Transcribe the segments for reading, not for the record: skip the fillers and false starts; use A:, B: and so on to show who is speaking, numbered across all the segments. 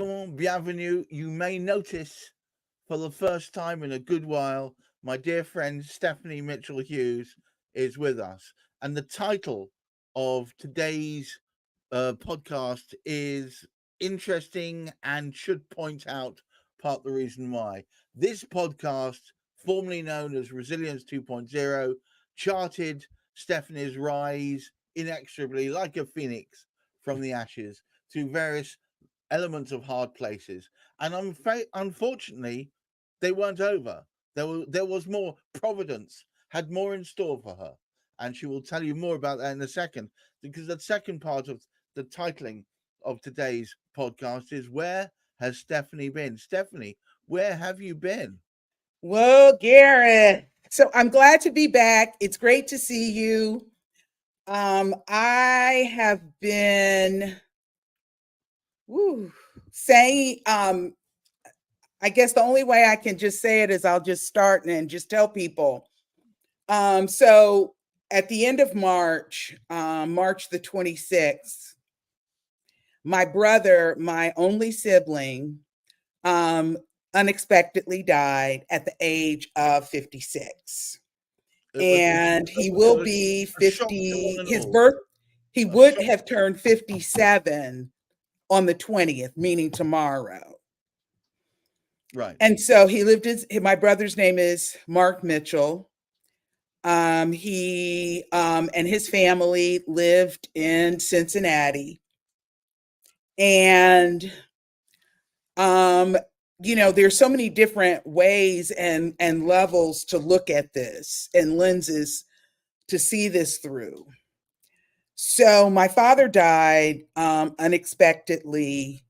A: welcome, bienvenue. You may notice for the first time in a good while, my dear friend Stephanie Mitchell Hughes is with us. And the title of today's podcast is interesting and should point out part of the reason why. This podcast, formerly known as Resilience 2.0, charted Stephanie's rise inexorably like a phoenix from the ashes to various elements of hard places. And unfortunately, they weren't over. There was more. Providence had more in store for her. And she will tell you more about that in a second, because the second part of the titling of today's podcast is Where Has Stephanie Been? Stephanie, where have you been?
B: Whoa, Gareth. So I'm glad to be back. It's great to see you. I have been saying, I guess the only way I can just say it is I'll just start and just tell people. So at the end of March, March the 26th, my brother, my only sibling, unexpectedly died at the age of 56. And he will be 50. He would have turned 57 on the 20th, meaning tomorrow.
A: Right.
B: And so he lived my brother's name is Mark Mitchell. He and his family lived in Cincinnati. And there's so many different ways and levels to look at this and lenses to see this through. So my father died unexpectedly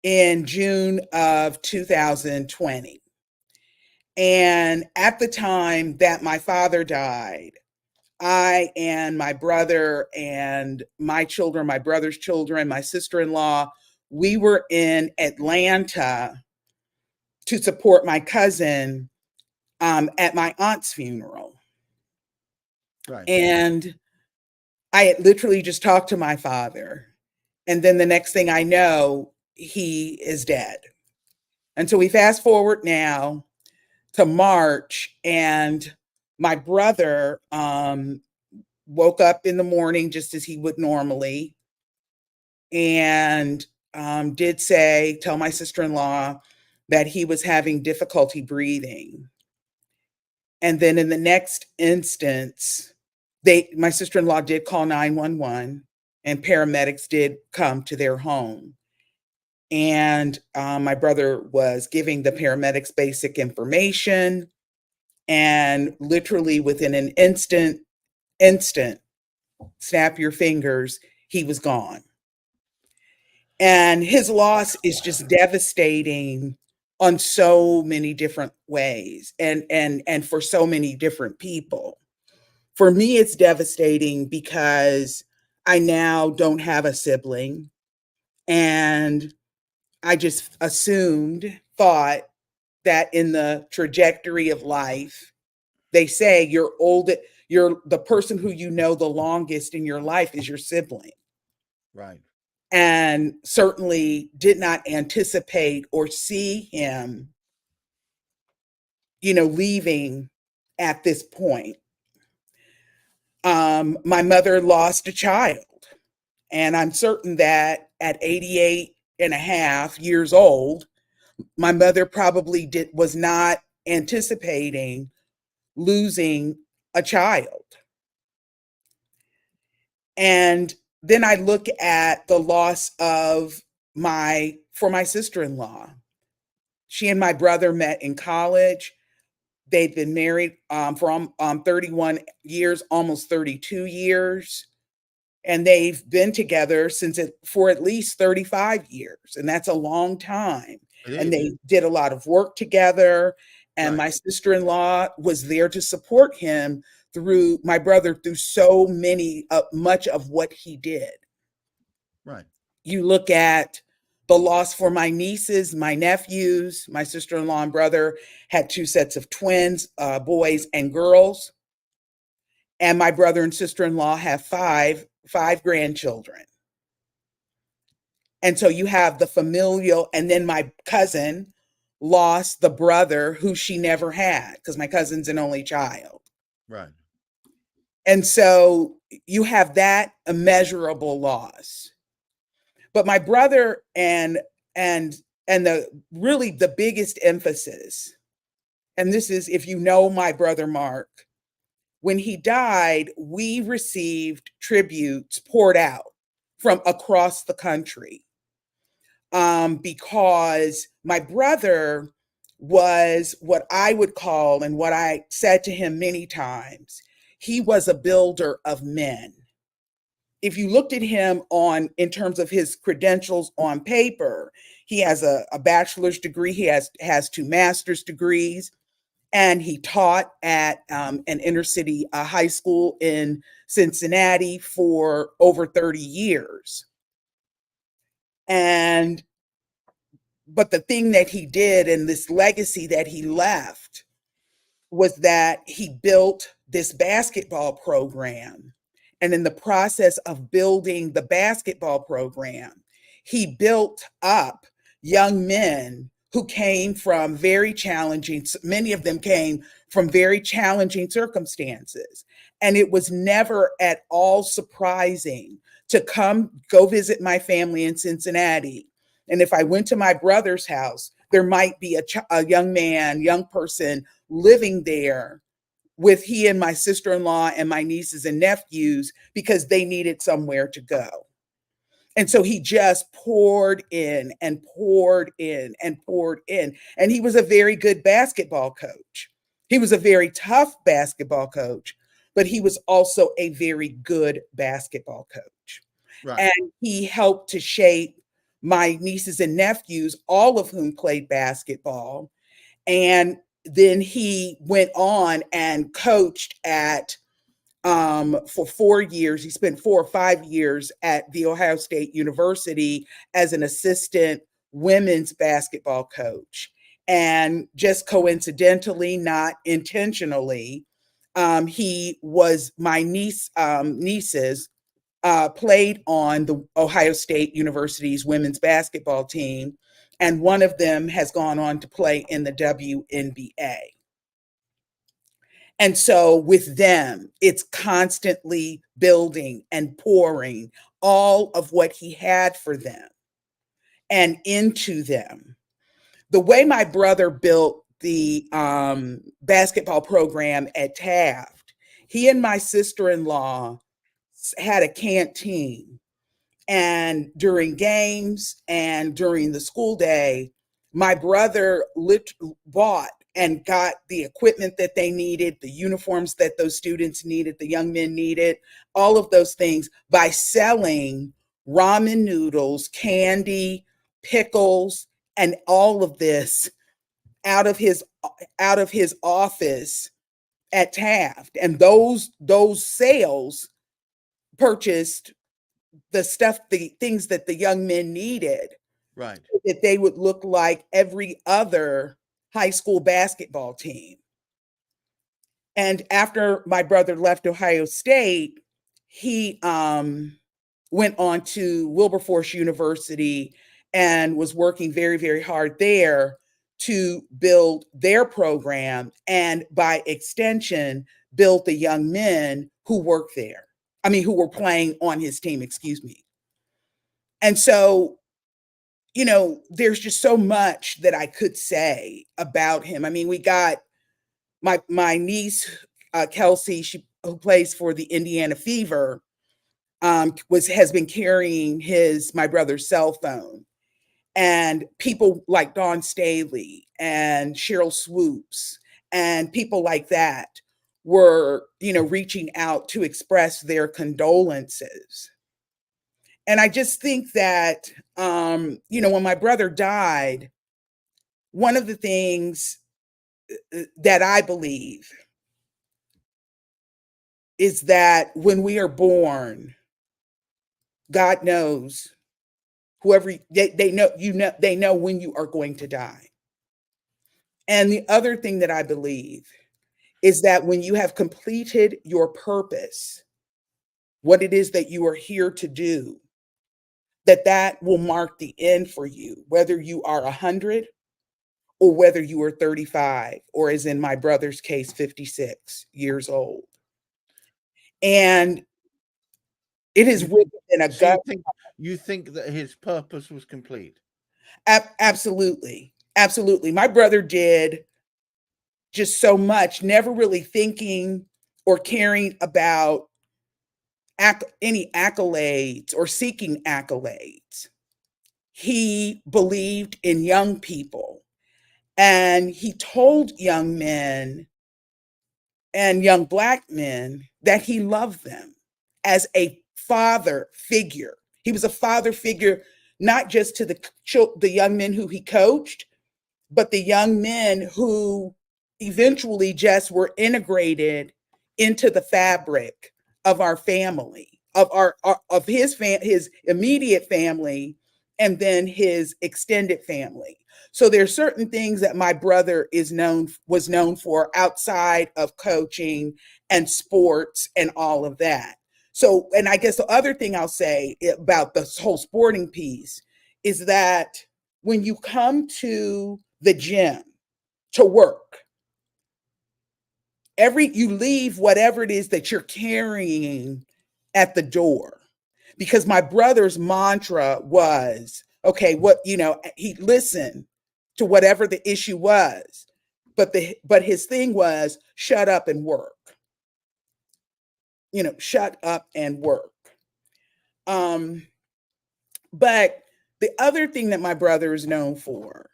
B: in June of 2020. And at the time that my father died, I and my brother and my children, my brother's children, my sister-in-law, we were in Atlanta to support my cousin at my aunt's funeral.
A: Right.
B: And I had literally just talked to my father. And then the next thing I know, he is dead. And so we fast forward now to March, and my brother woke up in the morning just as he would normally, and did tell my sister-in-law that he was having difficulty breathing. And then in the next instance, my sister-in-law did call 911, and paramedics did come to their home. And my brother was giving the paramedics basic information, and literally within an instant, snap your fingers, he was gone. And his loss is just devastating on so many different ways and for so many different people. For me, it's devastating because I now don't have a sibling, and I just thought that in the trajectory of life, they say you're the person who you know the longest in your life is your sibling.
A: Right.
B: And certainly did not anticipate or see him, leaving at this point. My mother lost a child, and I'm certain that at 88 and a half years old, my mother probably was not anticipating losing a child. And then I look at the loss of my sister-in-law. She and my brother met in college. They'd been married for 31 years, almost 32 years. And they've been together for at least 35 years. And that's a long time. And they did a lot of work together. And my sister-in-law was there to support him through so much of what he did.
A: Right.
B: You look at the loss for my nieces, my nephews, my sister-in-law and brother had 2 sets of twins, boys and girls. And my brother and sister-in-law have five grandchildren. And so you have the familial, and then my cousin lost the brother who she never had because my cousin's an only child.
A: Right.
B: And so you have that immeasurable loss. But my brother and the really the biggest emphasis, and this is if you know my brother Mark, when he died, we received tributes poured out from across the country. Because my brother was what I would call, and what I said to him many times, he was a builder of men. If you looked at him in terms of his credentials on paper, he has a bachelor's degree, he has 2 master's degrees, and he taught at an inner city high school in Cincinnati for over 30 years. But the thing that he did and this legacy that he left was that he built this basketball program. And in the process of building the basketball program, he built up young men who came from very challenging, many of them came from very challenging circumstances. And it was never at all surprising to go visit my family in Cincinnati. And if I went to my brother's house, there might be a young person living there with he and my sister-in-law and my nieces and nephews because they needed somewhere to go. And so he just poured in and poured in and poured in. And he was a very good basketball coach. He was a very tough basketball coach, but he was also a very good basketball coach.
A: Right.
B: And he helped to shape my nieces and nephews, all of whom played basketball. And then he went on and coached for 4 years. He spent 4 or 5 years at The Ohio State University as an assistant women's basketball coach. And just coincidentally, not intentionally, he was my nieces played on the Ohio State University's women's basketball team, and one of them has gone on to play in the WNBA. And so with them, it's constantly building and pouring all of what he had for them and into them. The way my brother built the basketball program at Taft, he and my sister-in-law had a canteen. And during games and during the school day, my brother bought and got the equipment that they needed, the uniforms that those students needed, the young men needed, all of those things by selling ramen noodles, candy, pickles, and all of this out of his office at Taft. And those sales purchased the things that the young men needed,
A: Right.
B: so that they would look like every other high school basketball team. And after my brother left Ohio State, he went on to Wilberforce University and was working very, very hard there to build their program, and by extension, build the young men who work there. I mean, who were playing on his team, excuse me. And so, there's just so much that I could say about him. I mean, we got my niece, Kelsey, who plays for the Indiana Fever, has been carrying my brother's cell phone. And people like Dawn Staley and Cheryl Swoops and people like that were, reaching out to express their condolences. And I just think that, when my brother died, one of the things that I believe is that when we are born, God knows they know when you are going to die. And the other thing that I believe is that when you have completed your purpose, what it is that you are here to do, that will mark the end for you, whether you are 100 or whether you are 35, or as in my brother's case, 56 years old. And it is
A: You think,
B: within a
A: so
B: gut.
A: you think that his purpose was complete?
B: Absolutely. Absolutely. My brother did just so much, never really thinking or caring about any accolades or seeking accolades. He believed in young people, and he told young men and young Black men that he loved them as a father figure. He was a father figure, not just to the young men who he coached, but the young men who eventually just were integrated into the fabric of our family, of his immediate family, and then his extended family. So there's certain things that my brother was known for outside of coaching and sports and all of that. So, and I guess the other thing I'll say about this whole sporting piece is that when you come to the gym to work, you leave whatever it is that you're carrying at the door. Because my brother's mantra was, okay, he listened to whatever the issue was, but his thing was shut up and work. Shut up and work. But the other thing that my brother is known for,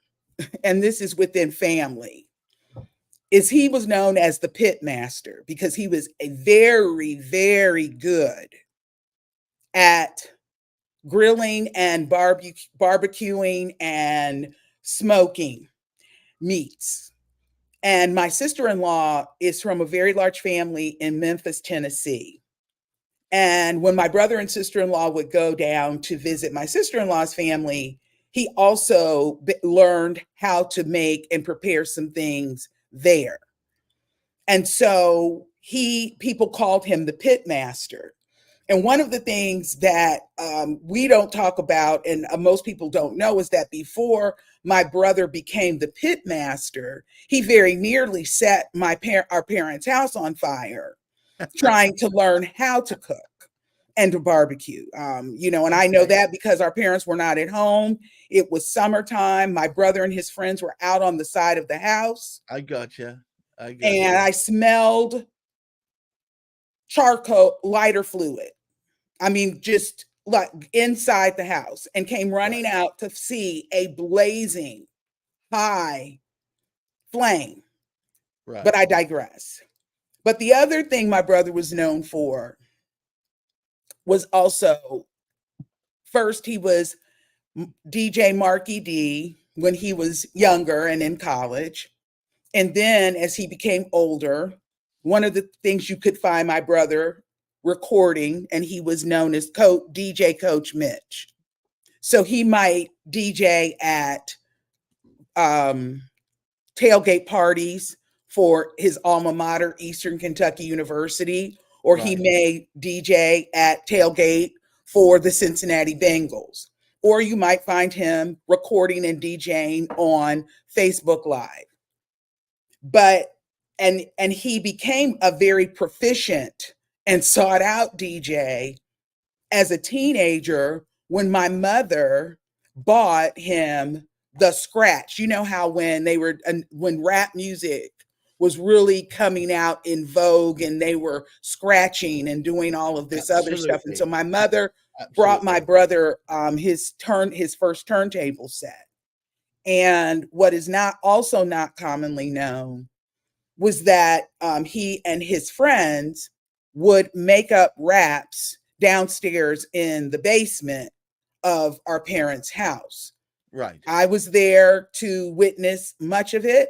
B: and this is within family, is he was known as the pit master because he was a very, very good at grilling and barbecuing and smoking meats. And my sister-in-law is from a very large family in Memphis, Tennessee. And when my brother and sister-in-law would go down to visit my sister-in-law's family, he also learned how to make and prepare some things there. And so people called him the pit master. And one of the things that we don't talk about, and most people don't know, is that before my brother became the pit master, he very nearly set our parents' house on fire, trying to learn how to cook and to barbecue. And I know that because our parents were not at home. It was summertime. My brother and his friends were out on the side of the house.
A: I gotcha.
B: And I smelled charcoal, lighter fluid. I mean, just like inside the house, and came running out to see a blazing high flame. Right. But I digress. But the other thing my brother was known for was also, first, he was DJ Marky D when he was younger and in college. And then as he became older, one of the things you could find my brother recording, and he was known as DJ Coach Mitch. So he might DJ at tailgate parties for his alma mater, Eastern Kentucky University, or he may DJ at tailgate for the Cincinnati Bengals. Or you might find him recording and DJing on Facebook Live. But and he became a very proficient and sought out DJ as a teenager when my mother bought him the scratch. You know how when rap music was really coming out in vogue and they were scratching and doing all of this other stuff. And so my mother brought my brother his first turntable set. And what is not commonly known was that he and his friends would make up raps downstairs in the basement of our parents' house.
A: Right.
B: I was there to witness much of it.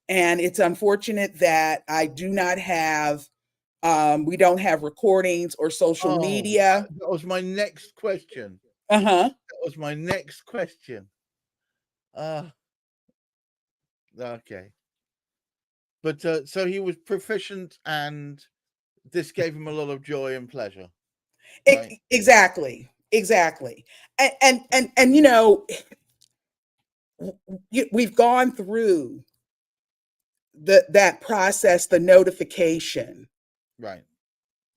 B: And it's unfortunate that I do not have, we don't have recordings or social media.
A: That was my next question.
B: Uh-huh.
A: That was my next question. Okay. But so he was proficient, and this gave him a lot of joy and pleasure. Right?
B: Exactly. exactly. And we've gone through that process, the notification,
A: Right.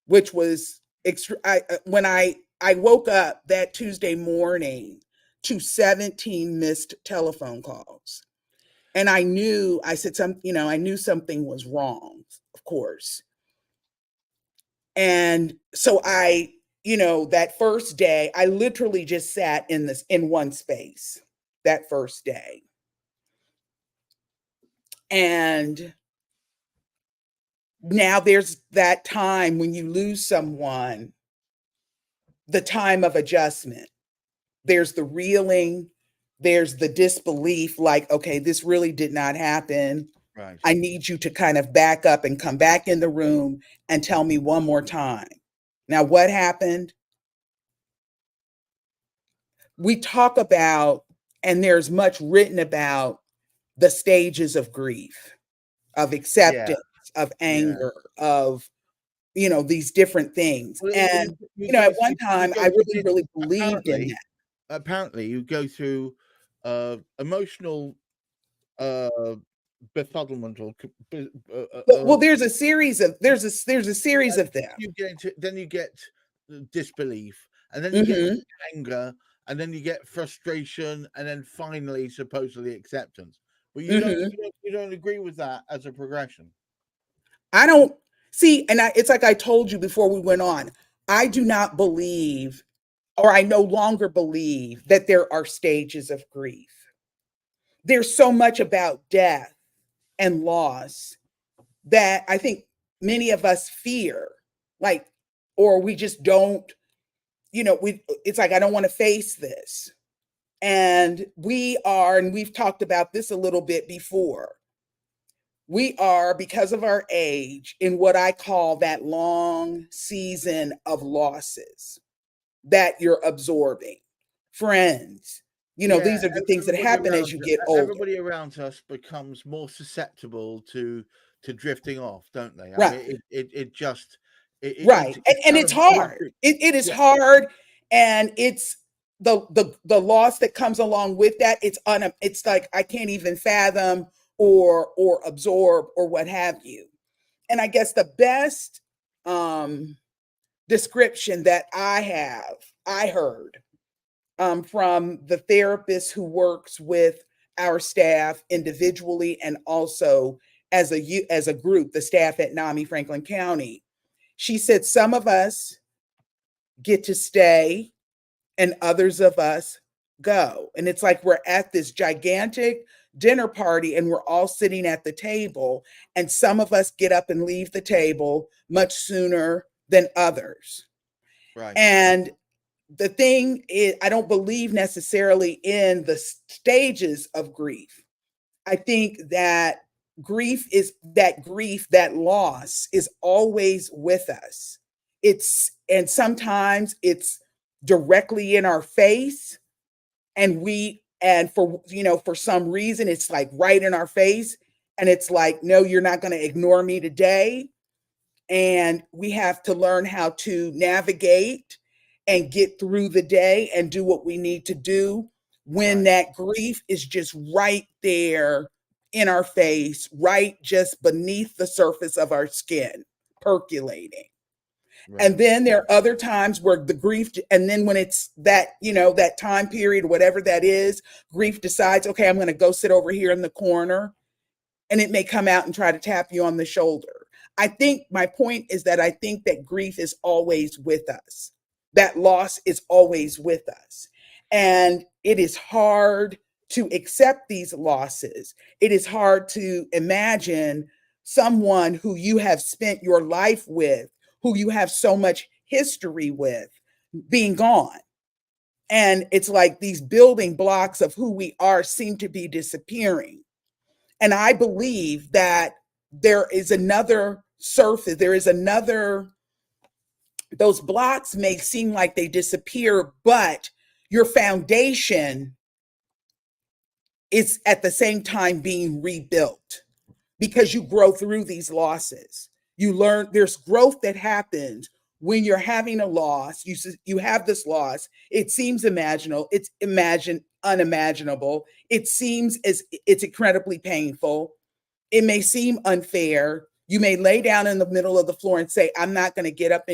B: which was when I woke up that Tuesday morning to 17 missed telephone calls. And I said I knew something was wrong, of course. And so that first day, I literally just sat in one space that first day. And now there's that time when you lose someone, the time of adjustment. There's the reeling, there's the disbelief, like, okay, this really did not happen.
A: Right.
B: I need you to kind of back up and come back in the room and tell me one more time. Now, what happened? We talk about, and there's much written about the stages of grief, of
A: Yeah.
B: acceptance, of
A: Yeah.
B: anger, of these different things.
A: Well,
B: And
A: you go
B: at one
A: through,
B: time I really, really believed in that.
A: apparently you go through emotional uh befuddlement or
B: Well, there's a series of them.
A: then you get disbelief, and then you get
B: Hmm.
A: anger, and then you get frustration, and then finally supposedly acceptance. But
B: Hmm.
A: you don't agree with that as a progression.
B: I don't see, and it's like I told you before we went on. I do not believe, or I no longer believe, that there are stages of grief. There's so much about death and loss that I think many of us fear, like, or we just don't, it's like, I don't want to face this. And we've talked about this a little bit before. We are, because of our age, in what I call that long season of losses that you're absorbing. Friends,
A: Yeah,
B: these are the things that happen as you get older.
A: everybody around us becomes more susceptible to drifting off, don't they? I
B: Right.
A: mean, it just
B: Right.
A: it's
B: And
A: kind
B: it's
A: of
B: hard. It is
A: yeah,
B: hard. And it's the loss that comes along with that. It's like I can't even fathom or absorb or what have you. And I guess the best description that I heard from the therapist who works with our staff individually and also as a group, the staff at NAMI Franklin County. She said some of us get to stay and others of us go. And it's like we're at this gigantic dinner party and we're all sitting at the table, and some of us get up and leave the table much sooner than others.
A: right,
B: And the thing is, I don't believe necessarily in the stages of grief. I think that that loss is always with us. And sometimes it's directly in our face, and for some reason it's like right in our face, and it's like, no, you're not going to ignore me today. And we have to learn how to navigate and get through the day and do what we need to do when
A: right,
B: that grief is just right there in our face, right just beneath the surface of our skin, percolating. And
A: right,
B: then there are other times where the grief, and then when it's that time period, whatever that is, grief decides, okay, I'm going to go sit over here in the corner, and it may come out and try to tap you on the shoulder. I think my point is that I think that grief is always with us. That loss is always with us. And it is hard to accept these losses. It is hard to imagine someone who you have spent your life with, who you have so much history with, being gone. And it's like these building blocks of who we are seem to be disappearing. And I believe that there is another surface, those blocks may seem like they disappear, but your foundation is at the same time being rebuilt because you grow through these losses. You learn, there's growth that happens when you're having a loss, you have this loss. It seems imaginable. It's unimaginable. It seems as it's incredibly painful. It may seem unfair. You may lay down in the middle of the floor and say, I'm not going to get up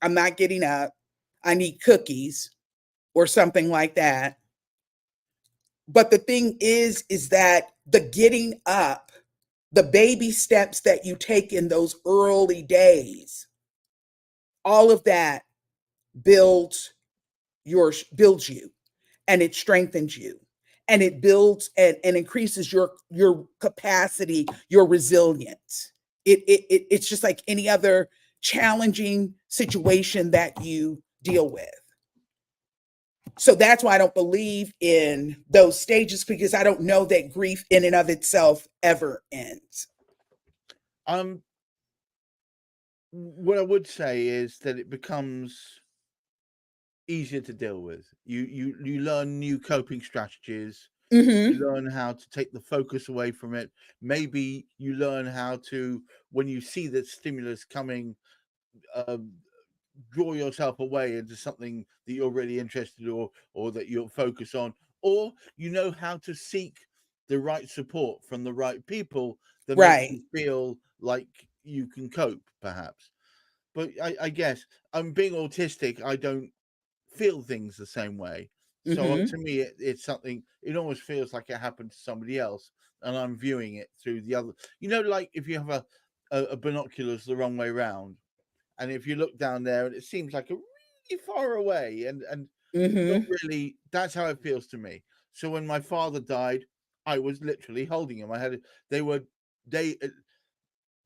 B: I'm not getting up. I need cookies or something like that. But the thing is that the getting up, the baby steps that you take in those early days, all of that builds you, and it strengthens you, and it builds and increases your capacity, your resilience. It's just like any other challenging situation that you deal with. So that's why I don't believe in those stages, because I don't know that grief in and of itself ever ends.
A: What I would say is that it becomes easier to deal with. You learn new coping strategies.
B: Mm-hmm.
A: You learn how to take the focus away from it. Maybe you learn how to, when you see the stimulus coming, draw yourself away into something that you're really interested or that you'll focus on, or you know how to seek the right support from the right people that makes
B: Right.
A: you feel like you can cope, perhaps. But I guess I'm being autistic. I don't feel things the same way. So
B: Mm-hmm.
A: to me, it's something. It almost feels like it happened to somebody else, and I'm viewing it through the other. You know, like if you have a binoculars the wrong way round, and if you look down there, and it seems like a really far away, and not
B: Mm-hmm.
A: really. That's how it feels to me. So when my father died, I was literally holding him. I had they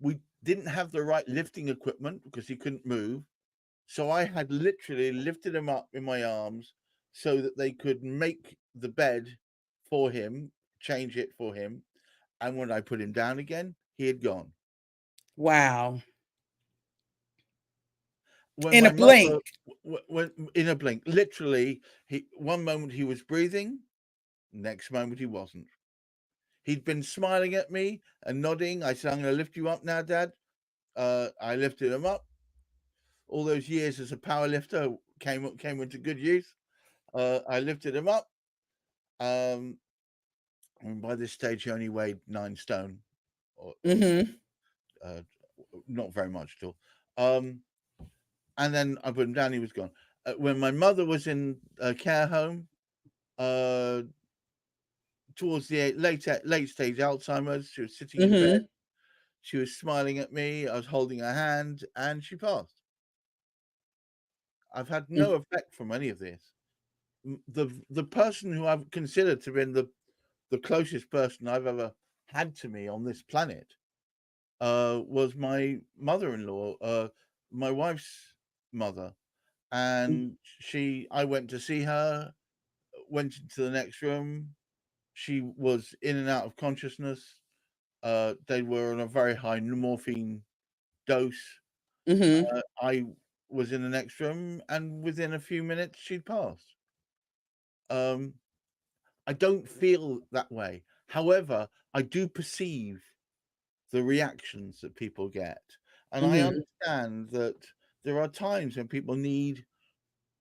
A: we didn't have the right lifting equipment because he couldn't move. So I had literally lifted him up in my arms so that they could make the bed for him, change it for him. And when I put him down again, he had gone.
B: Wow.
A: When
B: In a
A: my
B: blink.
A: mother, when in a blink, literally, one moment he was breathing, next moment he wasn't. He'd been smiling at me and nodding. I said, "I'm going to lift you up now, Dad." I lifted him up. All those years as a power lifter came into good use. I lifted him up. And by this stage, he only weighed 9 stone, or
B: Mm-hmm.
A: uh, not very much at all. And then I put him down. He was gone. When my mother was in a care home, uh, towards the late stage Alzheimer's, she was sitting in bed.
B: Mm-hmm.
A: She was smiling at me. I was holding her hand, and she passed. I've had no effect from any of this. The person who I've considered to be the closest person I've ever had to me on this planet was my mother-in-law, my wife's mother, and I went to see her, went into the next room. She was in and out of consciousness. They were on a very high morphine dose.
B: Mm-hmm.
A: I was in the next room, and within a few minutes, she'd passed. Um, I don't feel that way. However, I do perceive the reactions that people get. And I
B: Mm-hmm.
A: understand that there are times when people need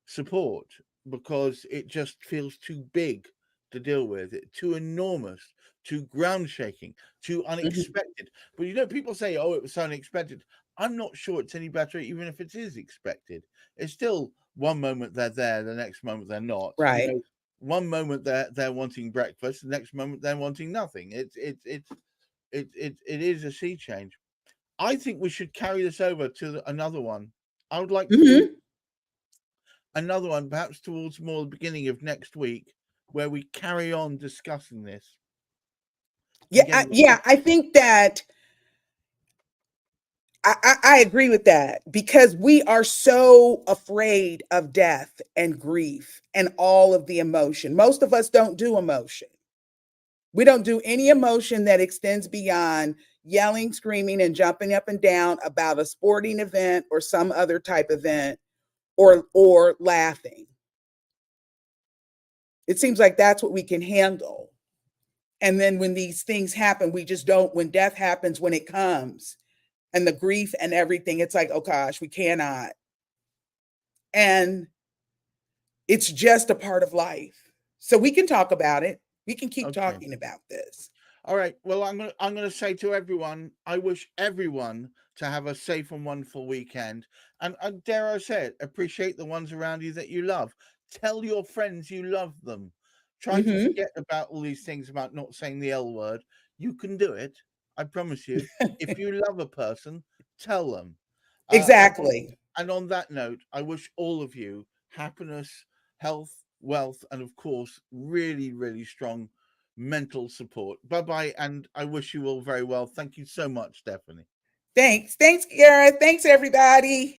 A: support because it just feels too big to deal with, too enormous, too ground shaking, too
B: Mm-hmm.
A: unexpected. But people say, oh, it was so unexpected. I'm not sure it's any better, even if it is expected. It's still one moment they're there, the next moment they're not.
B: Right.
A: One moment they're wanting breakfast, the next moment they're wanting nothing. It is a sea change. I think we should carry this over to another one. I would like to do
B: Mm-hmm.
A: another one, perhaps towards more the beginning of next week, where we carry on discussing this
B: Yeah,
A: and getting
B: I think that I agree with that, because we are so afraid of death and grief and all of the emotion. Most of us don't do emotion. We don't do any emotion that extends beyond yelling, screaming, and jumping up and down about a sporting event or some other type event, or laughing. It seems like that's what we can handle. And then when these things happen, we just don't. When death happens, when it comes, and the grief and everything, it's like, oh gosh, we cannot. And it's just a part of life. So we can talk about it. We can keep talking about this.
A: All right. Well, I'm gonna say to everyone, I wish everyone to have a safe and wonderful weekend. And dare I say it, appreciate the ones around you that you love. Tell your friends you love them. Try to forget about all these things about not saying the L word. You can do it. I promise you. If you love a person, tell them.
B: Exactly.
A: And on that note, I wish all of you happiness, health, wealth, and of course, really, really strong mental support. Bye-bye, and I wish you all very well. Thank you so much, Stephanie.
B: Thanks. Thanks, Gareth. Thanks, everybody.